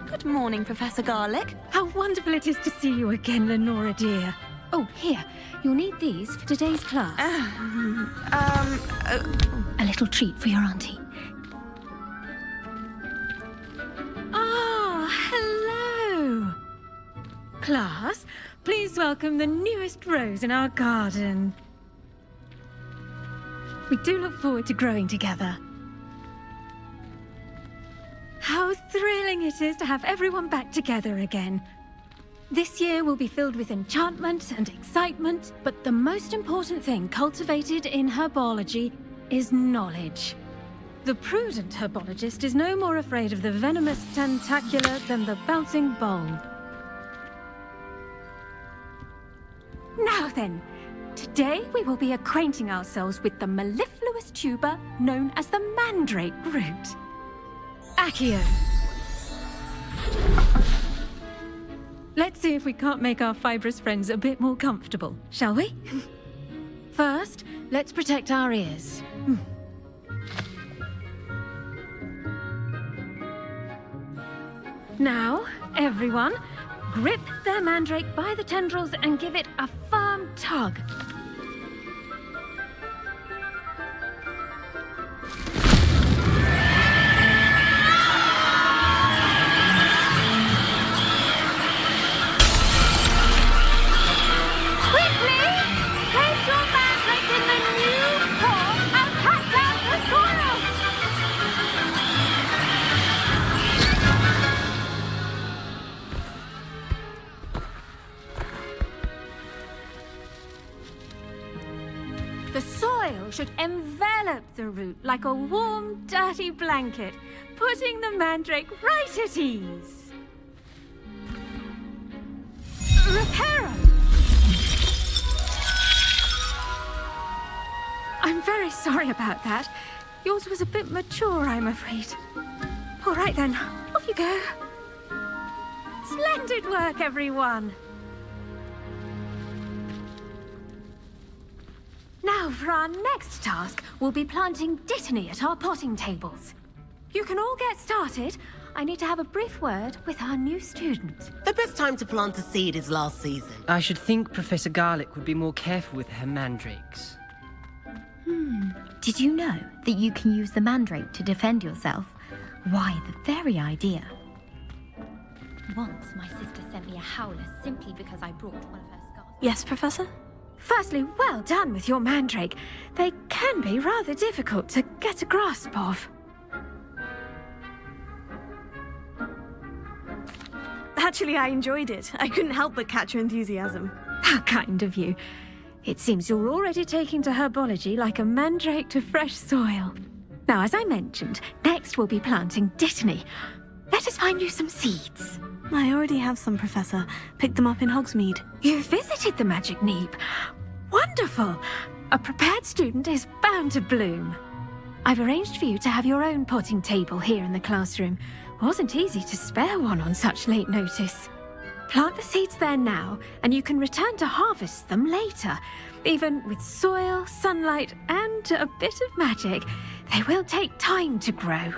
Good morning, Professor Garlick. How wonderful it is to see you again, Lenora dear. Oh, here. You'll need these for today's class. A little treat for your auntie. Oh, hello! Class, please welcome the newest rose in our garden. We do look forward to growing together. How thrilling it is to have everyone back together again. This year will be filled with enchantment and excitement, but the most important thing cultivated in herbology is knowledge. The prudent herbologist is no more afraid of the venomous tentacular than the bouncing bulb. Now then, today we will be acquainting ourselves with the mellifluous tuber known as the Mandrake root. Accio. Let's see if we can't make our fibrous friends a bit more comfortable, shall we? First, let's protect our ears. Now, everyone, grip their mandrake by the tendrils and give it a firm tug. Should envelop the root like a warm, dirty blanket, putting the mandrake right at ease. Reparo! I'm very sorry about that. Yours was a bit mature, I'm afraid. All right then, off you go. Splendid work, everyone. Now, for our next task, we'll be planting Dittany at our potting tables. You can all get started. I need to have a brief word with our new student. The best time to plant a seed is last season. I should think Professor Garlick would be more careful with her mandrakes. Did you know that you can use the mandrake to defend yourself? Why, the very idea. Once, my sister sent me a howler simply because I brought one of her scarves. Yes, Professor? Firstly, well done with your mandrake. They can be rather difficult to get a grasp of. Actually, I enjoyed it. I couldn't help but catch your enthusiasm. How kind of you. It seems you're already taking to herbology like a mandrake to fresh soil. Now, as I mentioned, next we'll be planting Dittany. Let us find you some seeds. I already have some, Professor. Picked them up in Hogsmeade. You visited the Magic Neep. Wonderful! A prepared student is bound to bloom. I've arranged for you to have your own potting table here in the classroom. Wasn't easy to spare one on such late notice. Plant the seeds there now, and you can return to harvest them later. Even with soil, sunlight, and a bit of magic, they will take time to grow.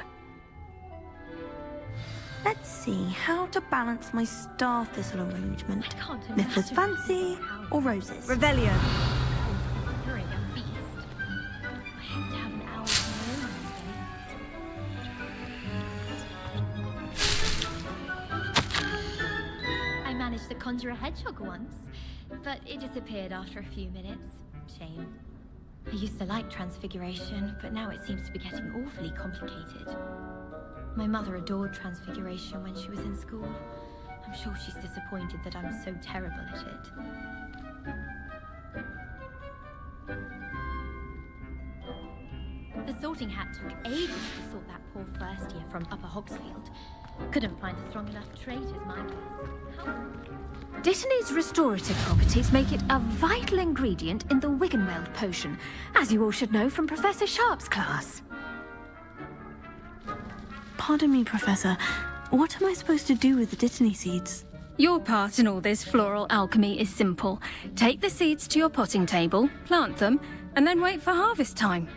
Let's see how to balance my star thistle arrangement. Niffler's Fancy or Roses? Revelio. You're a young beast. I hope to have an hour of my own. I managed to conjure a hedgehog once, but it disappeared after a few minutes. Shame. I used to like transfiguration, but now it seems to be getting awfully complicated. My mother adored transfiguration when she was in school. I'm sure she's disappointed that I'm so terrible at it. The sorting hat took ages to sort that poor first year from Upper Hogsfield. Couldn't find a strong enough trait as mine was. Dittany's restorative properties make it a vital ingredient in the Wiganweld potion, as you all should know from Professor Sharp's class. Pardon me, Professor. What am I supposed to do with the Dittany seeds? Your part in all this floral alchemy is simple. Take the seeds to your potting table, plant them, and then wait for harvest time.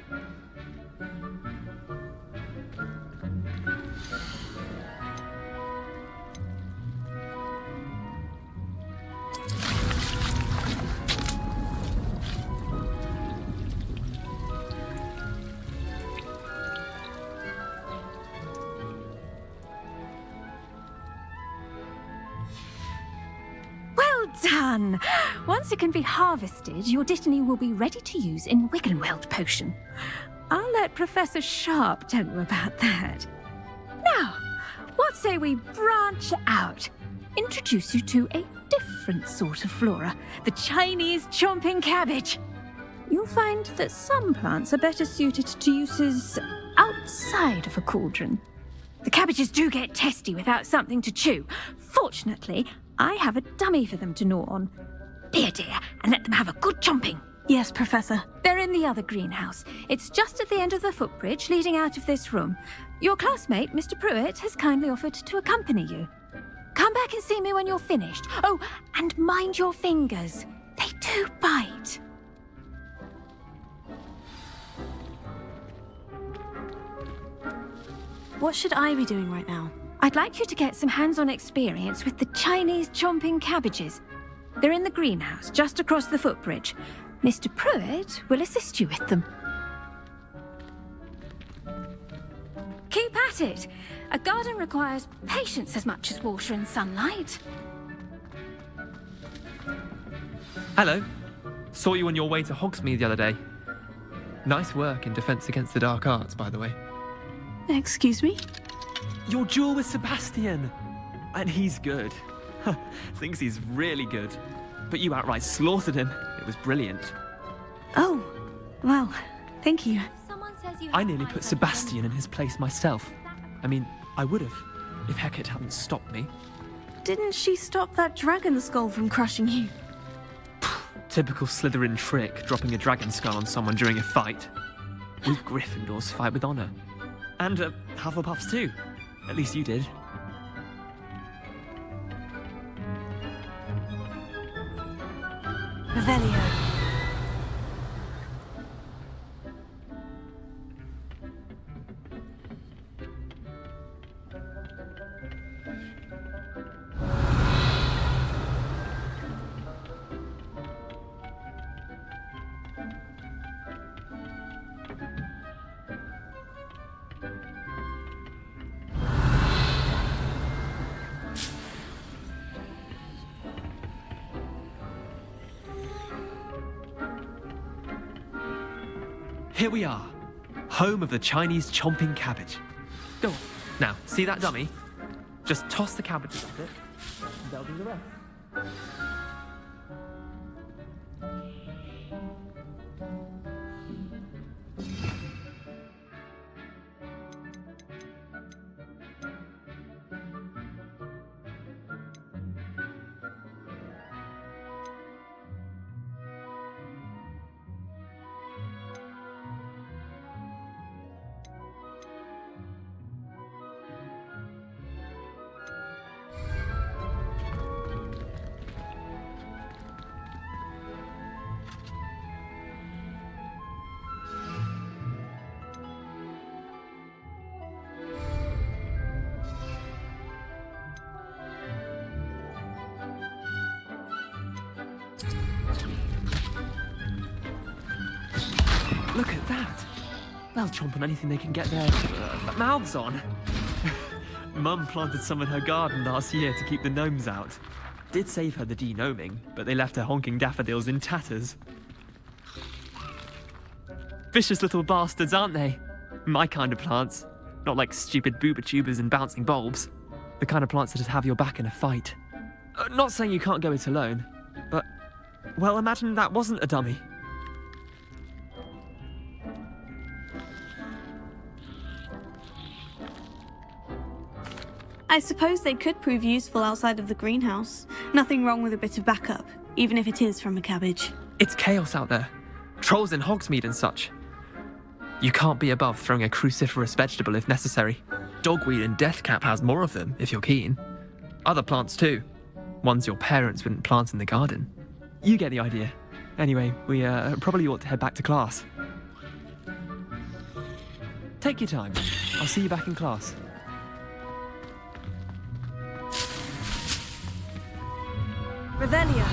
done! Once it can be harvested, your Dittany will be ready to use in Wiganweld potion. I'll let Professor Sharp tell you about that. Now, what say we branch out? Introduce you to a different sort of flora, the Chinese chomping cabbage. You'll find that some plants are better suited to uses outside of a cauldron. The cabbages do get testy without something to chew. Fortunately, I have a dummy for them to gnaw on. Be a dear and let them have a good chomping. Yes, Professor. They're in the other greenhouse. It's just at the end of the footbridge leading out of this room. Your classmate, Mr. Pruitt, has kindly offered to accompany you. Come back and see me when you're finished. Oh, and mind your fingers. They do bite. What should I be doing right now? I'd like you to get some hands-on experience with the Chinese chomping cabbages. They're in the greenhouse, just across the footbridge. Mr. Pruitt will assist you with them. Keep at it. A garden requires patience as much as water and sunlight. Hello. Saw you on your way to Hogsmeade the other day. Nice work in Defence Against the Dark Arts, by the way. Excuse me? Your duel with Sebastian! And he's good. Thinks he's really good. But you outright slaughtered him. It was brilliant. Oh, well, thank you. Someone says you I have nearly eyes put on Sebastian in them. his place myself. I mean, I would have, if Hecate hadn't stopped me. Didn't she stop that dragon skull from crushing you? Typical Slytherin trick, dropping a dragon skull on someone during a fight. We Gryffindors fight with honour. And Hufflepuffs too. At least you did. Revelio. Here we are, home of the Chinese chomping cabbage. Go on. Now, see that dummy? Just toss the cabbages at it, and they'll do the rest. Look at that. They'll chomp on anything they can get their mouths on. Mum planted some in her garden last year to keep the gnomes out. Did save her the de-gnoming, but they left her honking daffodils in tatters. Vicious little bastards, aren't they? My kind of plants. Not like stupid booba tubers and bouncing bulbs. The kind of plants that'd have your back in a fight. Not saying you can't go it alone, but, well, imagine that wasn't a dummy. I suppose they could prove useful outside of the greenhouse. Nothing wrong with a bit of backup, even if it is from a cabbage. It's chaos out there. Trolls in Hogsmeade and such. You can't be above throwing a cruciferous vegetable if necessary. Dogweed and deathcap has more of them, if you're keen. Other plants too. Ones your parents wouldn't plant in the garden. You get the idea. Anyway, we probably ought to head back to class. Take your time. I'll see you back in class. Revelio.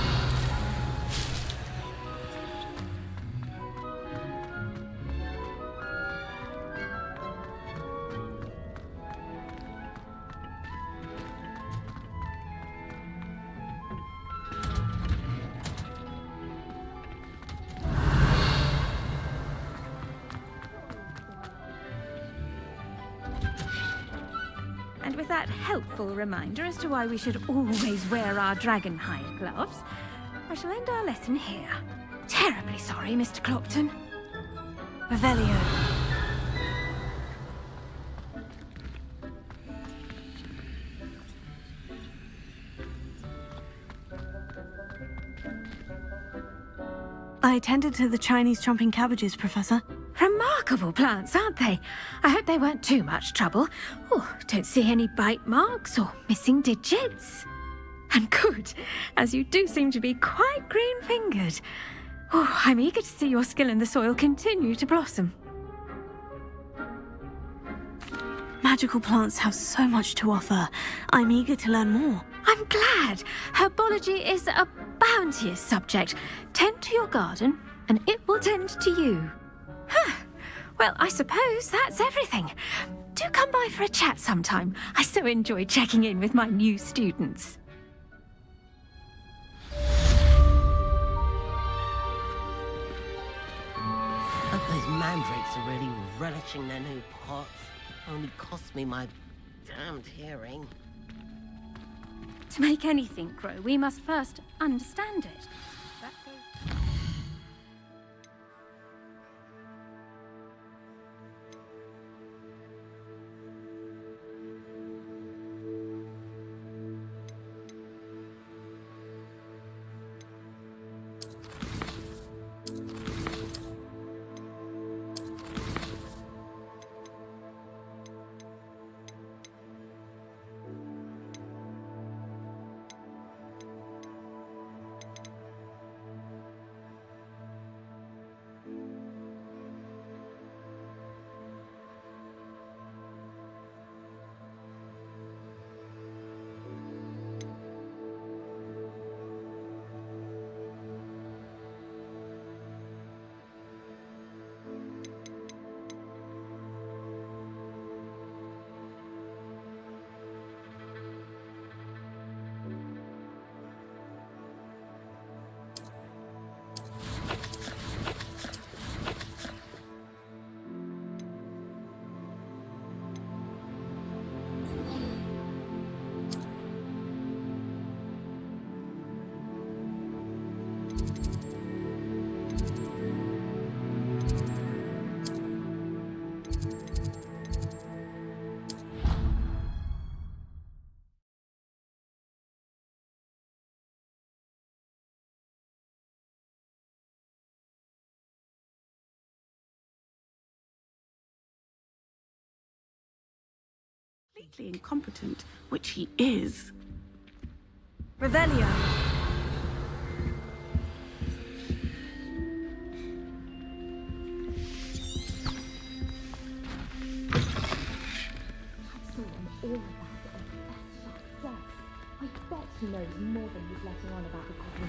And with that helpful reminder as to why we should always wear our dragon hide gloves, I shall end our lesson here. Terribly sorry, Mr. Clopton. Revelio. I attended to the Chinese chomping cabbages, Professor. Remarkable plants, aren't they? I hope they weren't too much trouble. Oh, don't see any bite marks or missing digits. And good, as you do seem to be quite green-fingered. Oh, I'm eager to see your skill in the soil continue to blossom. Magical plants have so much to offer. I'm eager to learn more. I'm glad. Herbology is a bounteous subject. Tend to your garden, and it will tend to you. Well, I suppose that's everything. Do come by for a chat sometime. I so enjoy checking in with my new students. Hope those mandrakes are really relishing their new pots. Only cost me my damned hearing. To make anything grow, we must first understand it. That goes... Completely incompetent, which he is. Revelio.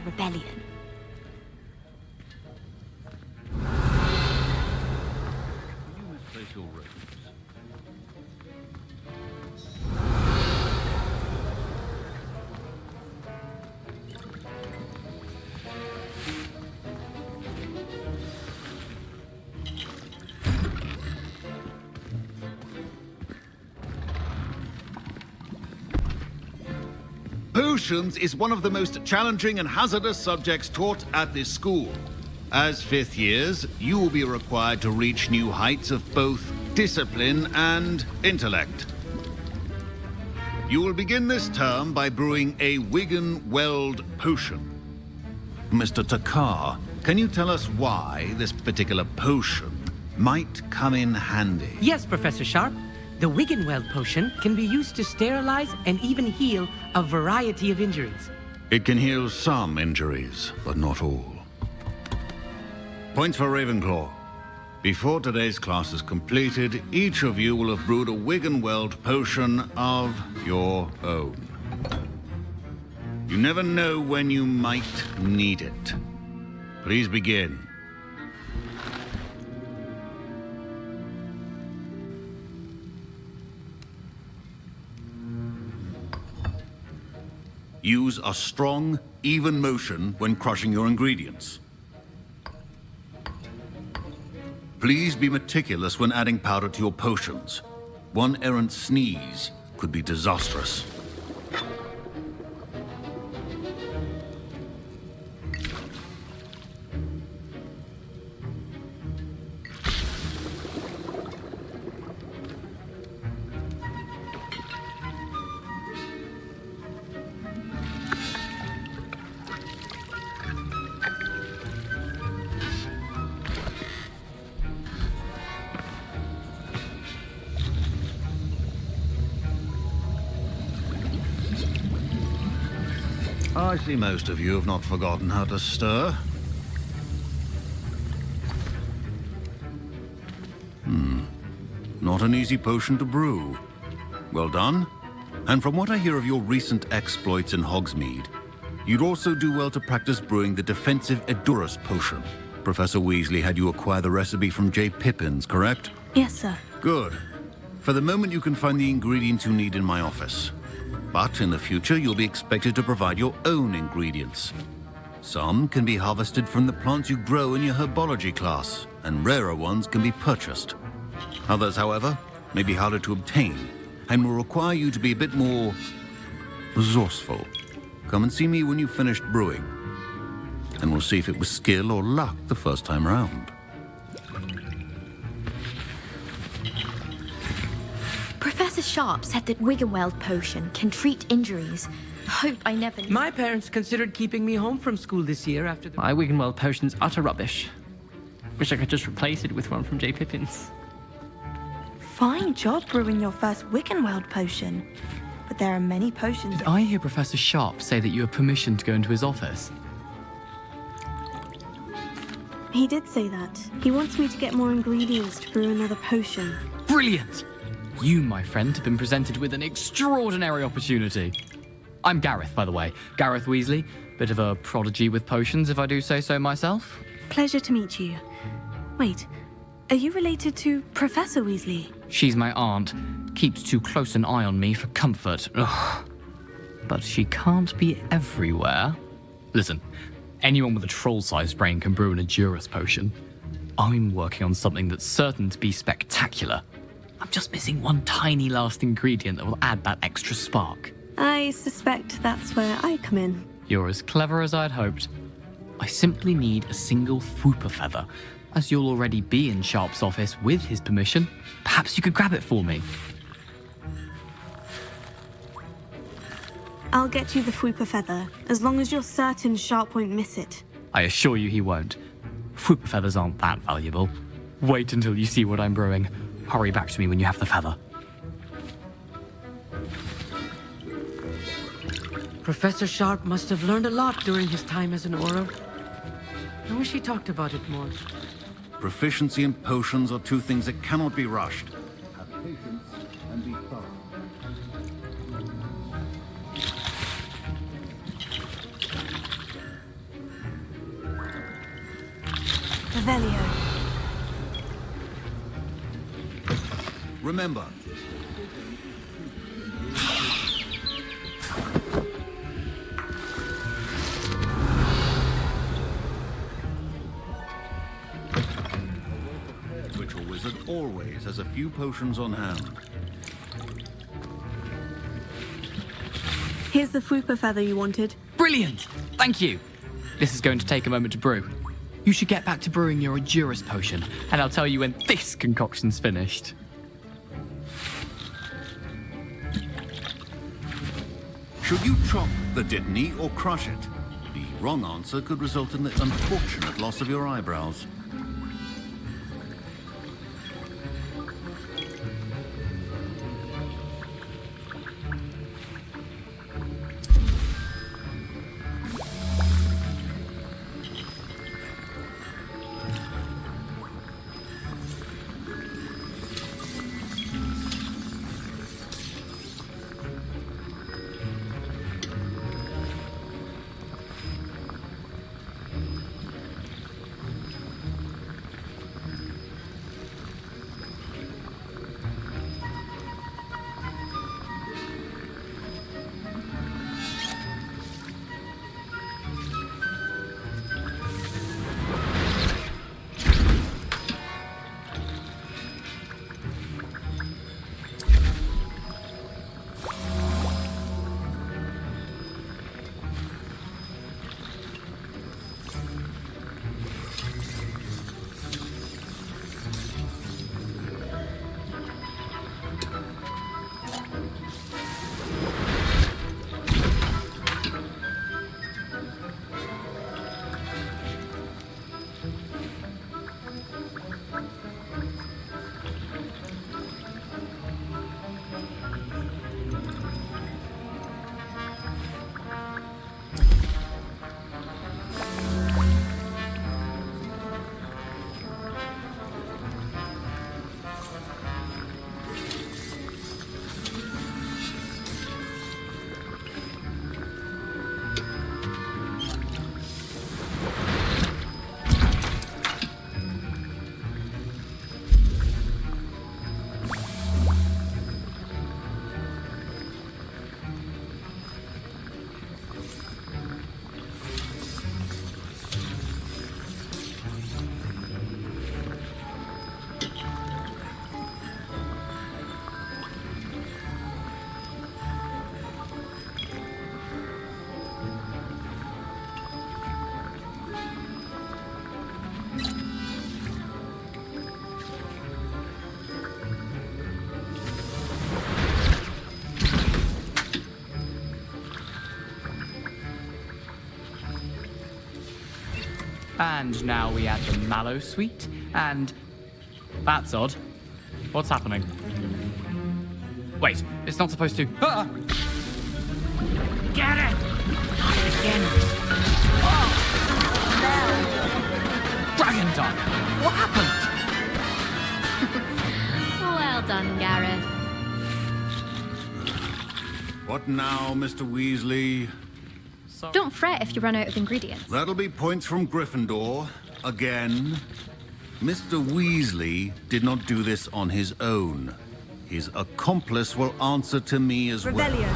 Rebellion. Potions is one of the most challenging and hazardous subjects taught at this school. As fifth years, you will be required to reach new heights of both discipline and intellect. You will begin this term by brewing a Wiganweld potion. Mr. Takar, can you tell us why this particular potion might come in handy? Yes, Professor Sharp. The Wiganweld potion can be used to sterilize and even heal a variety of injuries. It can heal some injuries, but not all. Points for Ravenclaw. Before today's class is completed, each of you will have brewed a Wiganweld potion of your own. You never know when you might need it. Please begin. Use a strong, even motion when crushing your ingredients. Please be meticulous when adding powder to your potions. One errant sneeze, could be disastrous. I see most of you have not forgotten how to stir. Not an easy potion to brew. Well done. And from what I hear of your recent exploits in Hogsmeade, you'd also do well to practice brewing the defensive Edurus potion. Professor Weasley had you acquire the recipe from J. Pippin's, correct? Yes, sir. Good. For the moment, you can find the ingredients you need in my office. But in the future, you'll be expected to provide your own ingredients. Some can be harvested from the plants you grow in your herbology class, and rarer ones can be purchased. Others, however, may be harder to obtain, and will require you to be a bit more resourceful. Come and see me when you've finished brewing, and we'll see if it was skill or luck the first time around. Professor Sharp said that Wiganweld potion can treat injuries. Hope I never... My parents considered keeping me home from school this year after the... My Wiganweld potion's utter rubbish. Wish I could just replace it with one from J. Pippin's. Fine job brewing your first Wiganweld potion. But there are many potions... Did I hear Professor Sharp say that you have permission to go into his office? He did say that. He wants me to get more ingredients to brew another potion. Brilliant! You, my friend, have been presented with an extraordinary opportunity. I'm Gareth, by the way. Gareth Weasley. Bit of a prodigy with potions, if I do say so myself. Pleasure to meet you. Wait, are you related to Professor Weasley? She's my aunt. Keeps too close an eye on me for comfort. Ugh. But she can't be everywhere. Listen, anyone with a troll-sized brain can brew an Edurus potion. I'm working on something that's certain to be spectacular. I'm just missing one tiny last ingredient that will add that extra spark. I suspect that's where I come in. You're as clever as I'd hoped. I simply need a single Fwooper Feather. As you'll already be in Sharp's office with his permission, perhaps you could grab it for me. I'll get you the Fwooper Feather, as long as you're certain Sharp won't miss it. I assure you he won't. Fwooper Feathers aren't that valuable. Wait until you see what I'm brewing. Hurry back to me when you have the feather. Professor Sharp must have learned a lot during his time as an Auror. I wish he talked about it more. Proficiency and potions are two things that cannot be rushed. Have patience and be thorough. Revelio. Remember, Witch or wizard always has a few potions on hand. Here's the Fwooper Feather you wanted. Brilliant! Thank you! This is going to take a moment to brew. You should get back to brewing your Edurus potion, and I'll tell you when this concoction's finished. Should you chop the Dittany or crush it? The wrong answer could result in the unfortunate loss of your eyebrows. And now we add the Mallowsweet, and... That's odd. What's happening? Wait, it's not supposed to... Ah! Get it! Not again. Oh! Dragon Dog! What happened? Well done, Gareth. What now, Mr. Weasley? Don't fret if you run out of ingredients. That'll be points from Gryffindor. Again. Mr. Weasley did not do this on his own. His accomplice will answer to me as Revelio. well.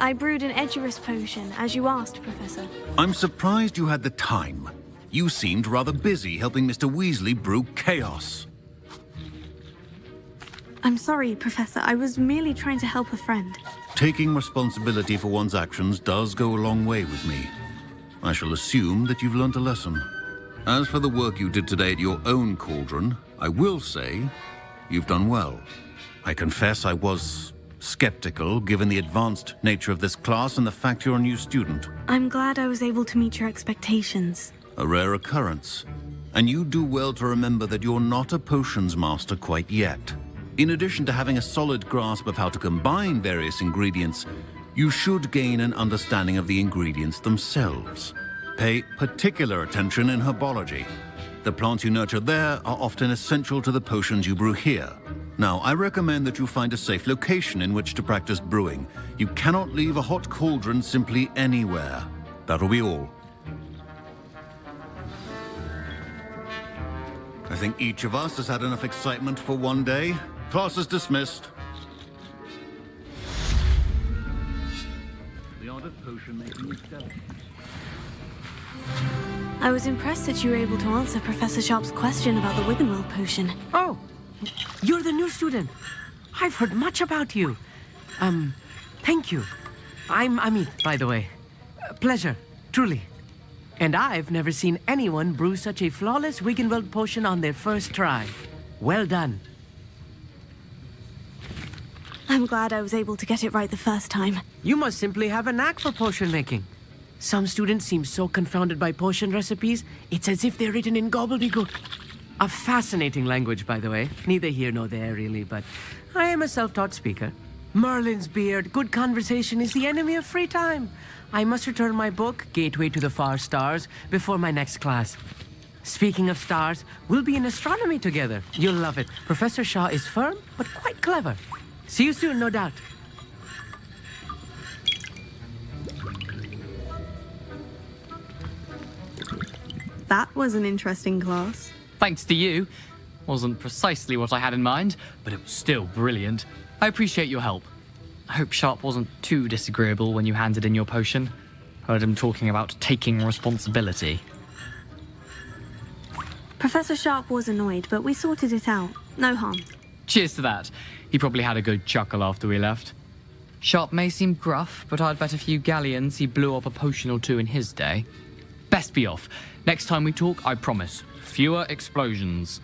I brewed an Edurus potion, as you asked, Professor. I'm surprised you had the time. You seemed rather busy helping Mr. Weasley brew chaos. I'm sorry, Professor. I was merely trying to help a friend. Taking responsibility for one's actions does go a long way with me. I shall assume that you've learnt a lesson. As for the work you did today at your own cauldron, I will say you've done well. I confess I was skeptical, given the advanced nature of this class and the fact you're a new student. I'm glad I was able to meet your expectations. A rare occurrence. And you do well to remember that you're not a potions master quite yet. In addition to having a solid grasp of how to combine various ingredients, you should gain an understanding of the ingredients themselves. Pay particular attention in herbology. The plants you nurture there are often essential to the potions you brew here. Now, I recommend that you find a safe location in which to practice brewing. You cannot leave a hot cauldron simply anywhere. That'll be all. I think each of us has had enough excitement for one day. Class is dismissed. The art of potion making is delicate. I was impressed that you were able to answer Professor Sharp's question about the Wiganweld potion. Oh, you're the new student. I've heard much about you. Thank you. I'm Amit, by the way. Pleasure, truly. And I've never seen anyone brew such a flawless Wiganweld potion on their first try. Well done. I'm glad I was able to get it right the first time. You must simply have a knack for potion making. Some students seem so confounded by potion recipes, it's as if they're written in gobbledygook. A fascinating language, by the way. Neither here nor there, really, but I am a self-taught speaker. Merlin's beard, good conversation is the enemy of free time. I must return my book, Gateway to the Far Stars, before my next class. Speaking of stars, we'll be in astronomy together. You'll love it. Professor Shaw is firm, but quite clever. See you soon, no doubt. That was an interesting class. Thanks to you. Wasn't precisely what I had in mind, but it was still brilliant. I appreciate your help. I hope Sharp wasn't too disagreeable when you handed in your potion. Heard him talking about taking responsibility. Professor Sharp was annoyed, but we sorted it out. No harm. Cheers to that. He probably had a good chuckle after we left. Sharp may seem gruff, but I'd bet a few galleons he blew up a potion or two in his day. Best be off. Next time we talk, I promise, fewer explosions.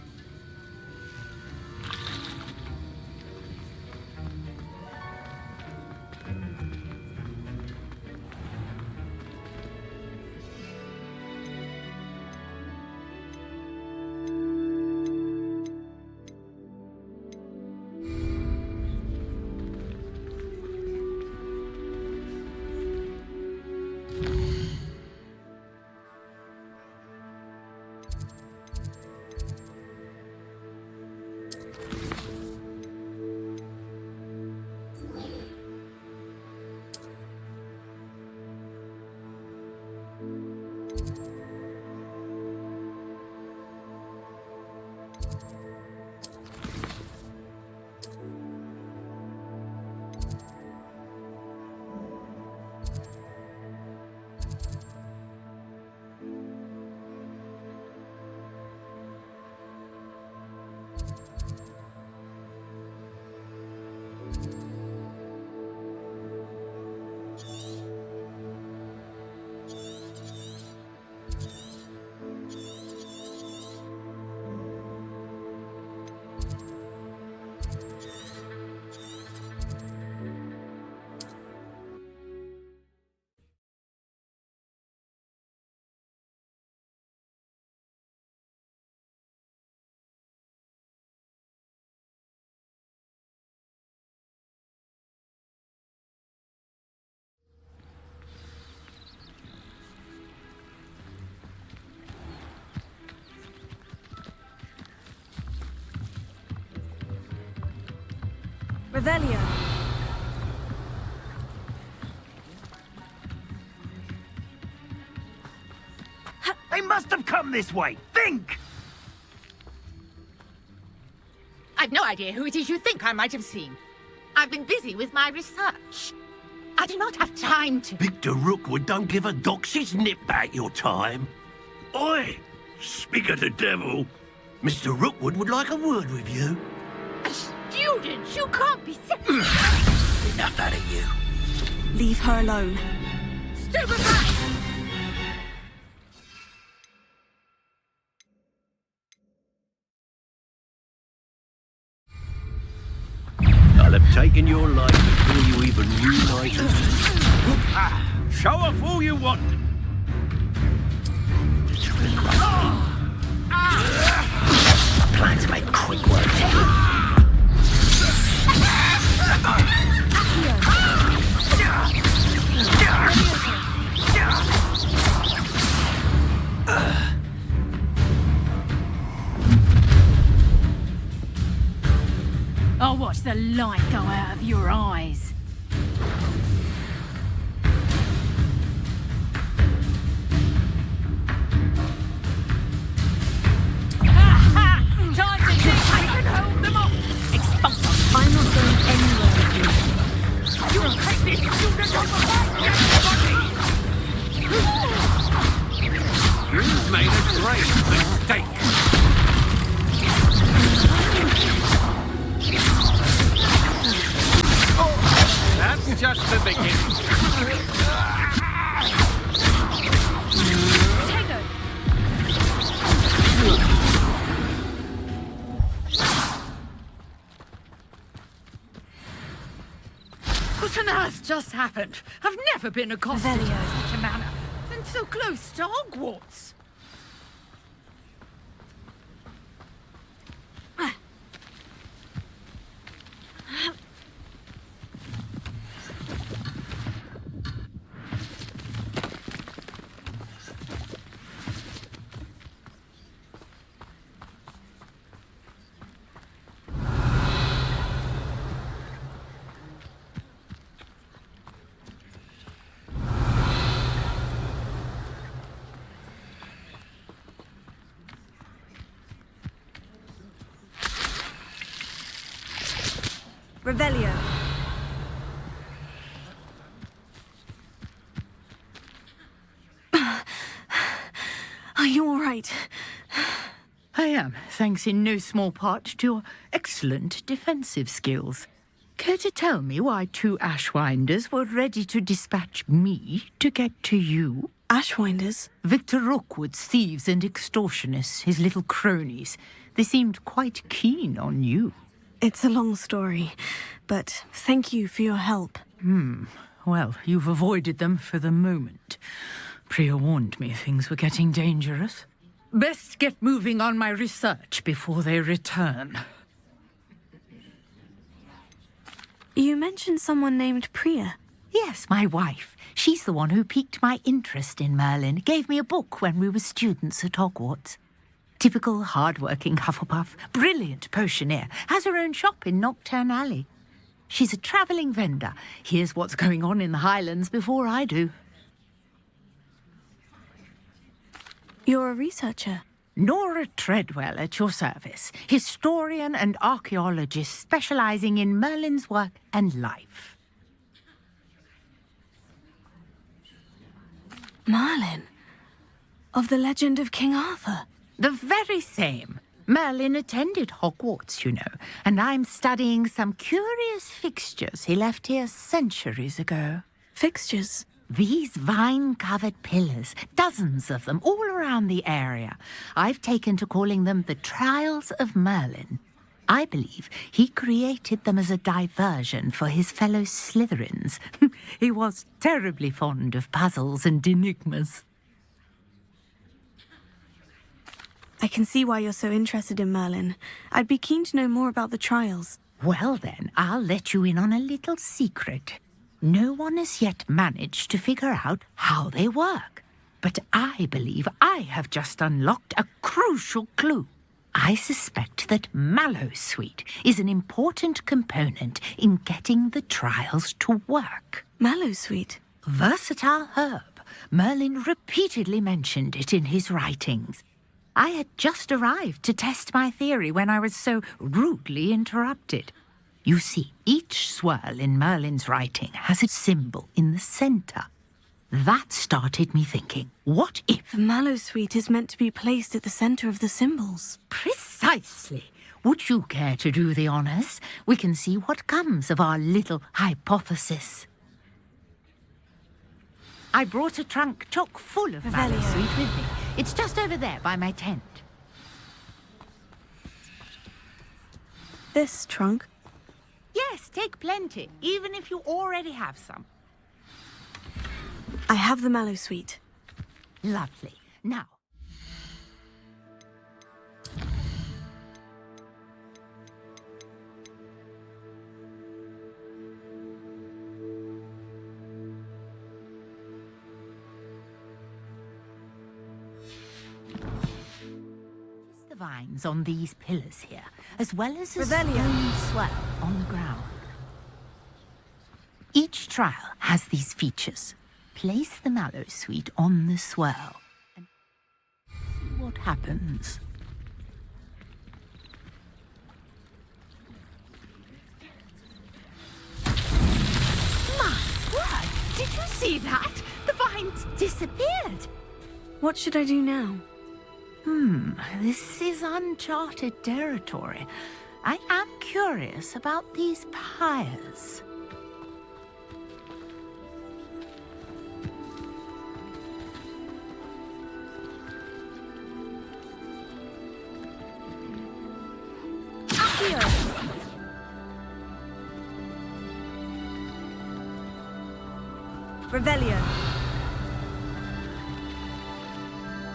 Revelio. They must have come this way. Think! I've no idea who it is you think I might have seen. I've been busy with my research. I do not have time to... Victor Rookwood don't give a doxy's nip back your time. Oi! Speak of the devil. Mr. Rookwood would like a word with you. A student? You can't be... Enough out of you. Leave her alone. Stupefy! I'll have taken your life before you even realize it. Show off all you want. Plan to make quick work of you. I'll watch the light go out of your eyes. Time to think I can hold them off! Expulse! I'm not going anywhere with you. You'll take this student on the back, everybody! You've made a great mistake. That's just the beginning. What on earth just happened? I've never been accosted in such a manner. And so close to Hogwarts. Revelio. Are you all right? I am, thanks in no small part to your excellent defensive skills. Care to tell me why 2 Ashwinders were ready to dispatch me to get to you? Ashwinders? Victor Rookwood's thieves and extortionists, his little cronies. They seemed quite keen on you. It's a long story, but thank you for your help. Well, you've avoided them for the moment. Priya warned me things were getting dangerous. Best get moving on my research before they return. You mentioned someone named Priya. Yes, my wife. She's the one who piqued my interest in Merlin. Gave me a book when we were students at Hogwarts. Typical hard-working Hufflepuff, brilliant potioneer, has her own shop in Nocturne Alley. She's a travelling vendor. Hears what's going on in the Highlands before I do. You're a researcher? Nora Treadwell at your service. Historian and archaeologist specialising in Merlin's work and life. Merlin? Of the legend of King Arthur? The very same. Merlin attended Hogwarts, you know, and I'm studying some curious fixtures he left here centuries ago. Fixtures? These vine-covered pillars, dozens of them, all around the area. I've taken to calling them the Trials of Merlin. I believe he created them as a diversion for his fellow Slytherins. He was terribly fond of puzzles and enigmas. I can see why you're so interested in Merlin. I'd be keen to know more about the trials. Well then, I'll let you in on a little secret. No one has yet managed to figure out how they work. But I believe I have just unlocked a crucial clue. I suspect that Mallowsweet is an important component in getting the trials to work. Mallowsweet? Versatile herb. Merlin repeatedly mentioned it in his writings. I had just arrived to test my theory when I was so rudely interrupted. You see, each swirl in Merlin's writing has a symbol in the center. That started me thinking, what if... The Mallowsweet is meant to be placed at the center of the symbols. Precisely. Would you care to do the honors? We can see what comes of our little hypothesis. I brought a trunk chock full of Mallowsweet with me. It's just over there by my tent. This trunk? Yes, take plenty, even if you already have some. I have the Mallowsweet. Lovely. Now. The vines on these pillars here, as well as a stone swell on the ground. Each trial has these features. Place the Mallowsweet on the swell and see what happens. My word! Did you see that? The vines disappeared. What should I do now? This is uncharted territory. I am curious about these pyres. Revelio.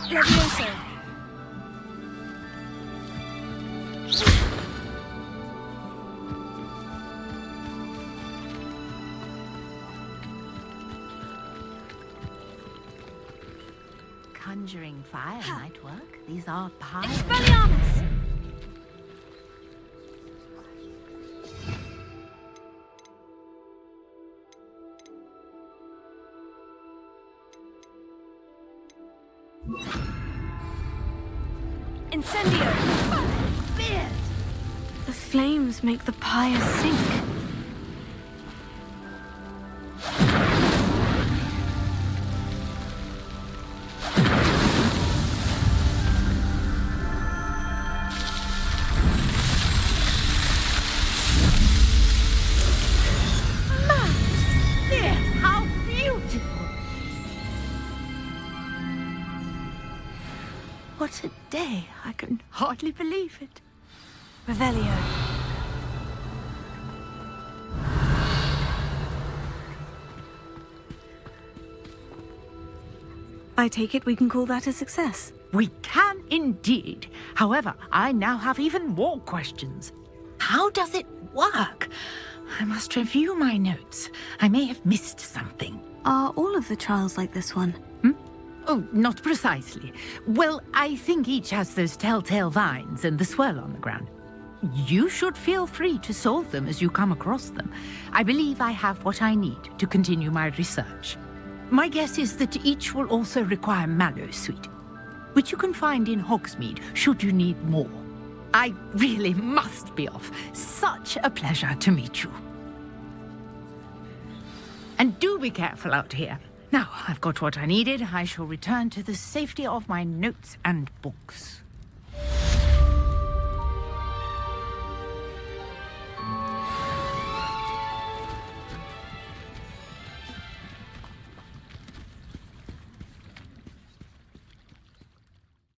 Levioso. Conjuring fire might work. These are pyres. Expelliarmus! Incendio! Beard! The flames make the pyre sink. What a day! I can hardly believe it. Revelio. I take it we can call that a success. We can indeed. However, I now have even more questions. How does it work? I must review my notes. I may have missed something. Are all of the trials like this one? Oh, not precisely. Well, I think each has those telltale vines and the swirl on the ground. You should feel free to solve them as you come across them. I believe I have what I need to continue my research. My guess is that each will also require Mallowsweet, which you can find in Hogsmeade should you need more. I really must be off. Such a pleasure to meet you. And do be careful out here. Now, I've got what I needed. I shall return to the safety of my notes and books.